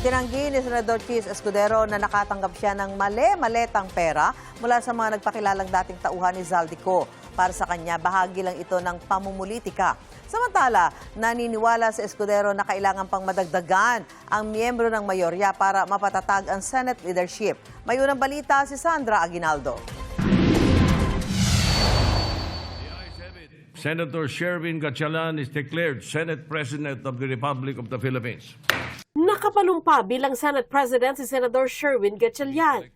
Itinanggi ni Senador Cheese Escudero na nakatanggap siya ng mali-maletang pera mula sa mga nagpakilalang dating tauhan ni Zaldico. Para sa kanya, bahagi lang ito ng pamumulitika. Samantala, naniniwala si Escudero na kailangan pang madagdagan ang miyembro ng mayorya para mapatatag ang Senate leadership. May unang balita si Sandra Aguinaldo. Senator Sherwin Gatchalian is declared Senate President of the Republic of the Philippines. Nakapalumpa bilang Senate President si Senador Sherwin Gatchalian.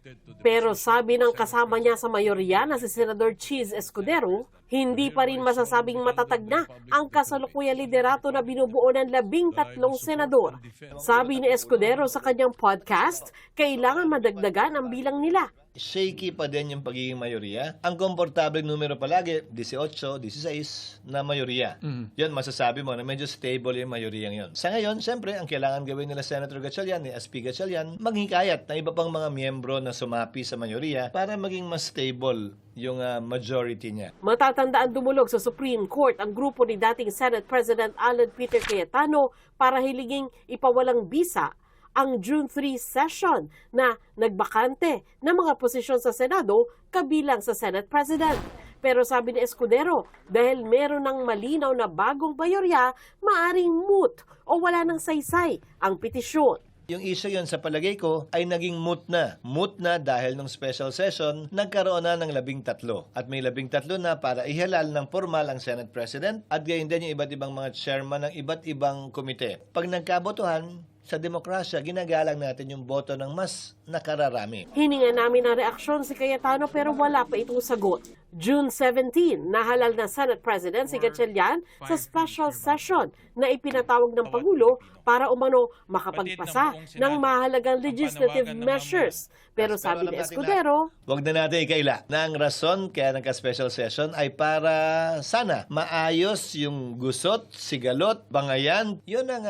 Pero sabi ng kasama niya sa mayorya na si Senador Cheese Escudero, hindi pa rin masasabing matatag na ang kasalukuyang liderato na binubuo ng 13 senador. Sabi ni Escudero sa kanyang podcast, kailangan madagdagan ang bilang nila. Shaky pa din yung pagiging mayorya. Ang komportable numero palagi, 18, 16 na mayorya. Yun, masasabi mo na medyo stable yung mayorya yun. Sa ngayon, siyempre, ang kailangan gawin nila Senator Gatchalian, ni SP Gatchalian, maghikayat na iba pang mga miyembro na sumapi sa mayorya para maging mas stable yung majority niya. Matatandaan dumulog sa Supreme Court ang grupo ni dating Senate President Alan Peter Cayetano para hiliging ipawalang bisa ang June 3 session na nagbakante ng mga posisyon sa Senado kabilang sa Senate President. Pero sabi ni Escudero, dahil meron ng malinaw na bagong mayorya, maaring moot o wala ng saysay ang petisyon. Yung issue yun sa palagay ko ay naging moot na. Moot na dahil nung special session, nagkaroon na ng 13. At may 13 na para ihalal ng formal ang Senate President at gayon din yung iba't ibang mga chairman ng iba't ibang komite. Pag nagkabotohan, sa demokrasya, ginagalang natin yung boto ng mas nakararami. Hininga namin ang reaksyon si Cayetano pero wala pa itong sagot. June 17, nahalal na Senate President si Gatchalian sa special session na ipinatawag ng Pangulo para umano makapagpasa ng mahalagang legislative measures. Pero sabi ni Escudero, huwag na natin ikaila na ang rason kaya nagka-special session ay para sana maayos yung gusot, sigalot, bangayan. Yun ang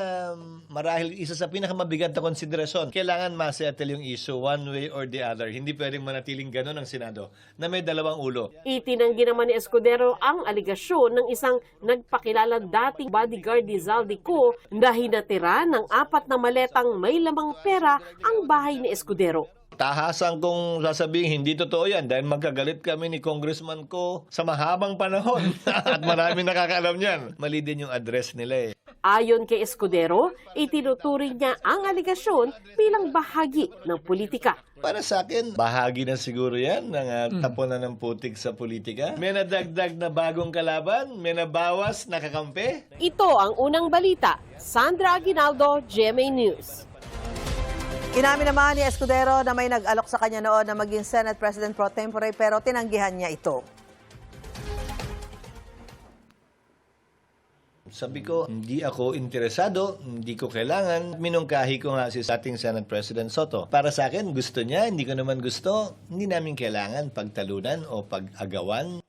marahil isa sa pinakamabigat na konsiderasyon. Kailangan masettle yung issue one way or the other. Hindi pwedeng manatiling ganun ang Senado na may dalawang ulo. Itinanggi naman ni Escudero ang aligasyon ng isang nagpakilalang dating bodyguard ni Zaldico na hinatira ng 4 na maletang may lamang pera ang bahay ni Escudero. Tahasan kong sasabihin, hindi totoo yan dahil magkagalit kami ni congressman ko sa mahabang panahon at maraming nakakaalam niyan. Mali din yung address nila eh. Ayon kay Escudero, itinuturing niya ang aligasyon bilang bahagi ng politika. Para sa akin, bahagi na siguro yan ng tapunan ng putik sa politika. May nadagdag na bagong kalaban, may nabawas, nakakampi. Ito ang unang balita. Sandra Aguinaldo, GMA News. Inamin naman ni Escudero na may nag-alok sa kanya noon na maging Senate President pro tempore pero tinanggihan niya ito. Sabi ko, hindi ako interesado, hindi ko kailangan. Minungkahi ko nga si ating Senate President Soto. Para sa akin, gusto niya, hindi ko naman gusto. Hindi namin kailangan pagtalunan o pag-agawan.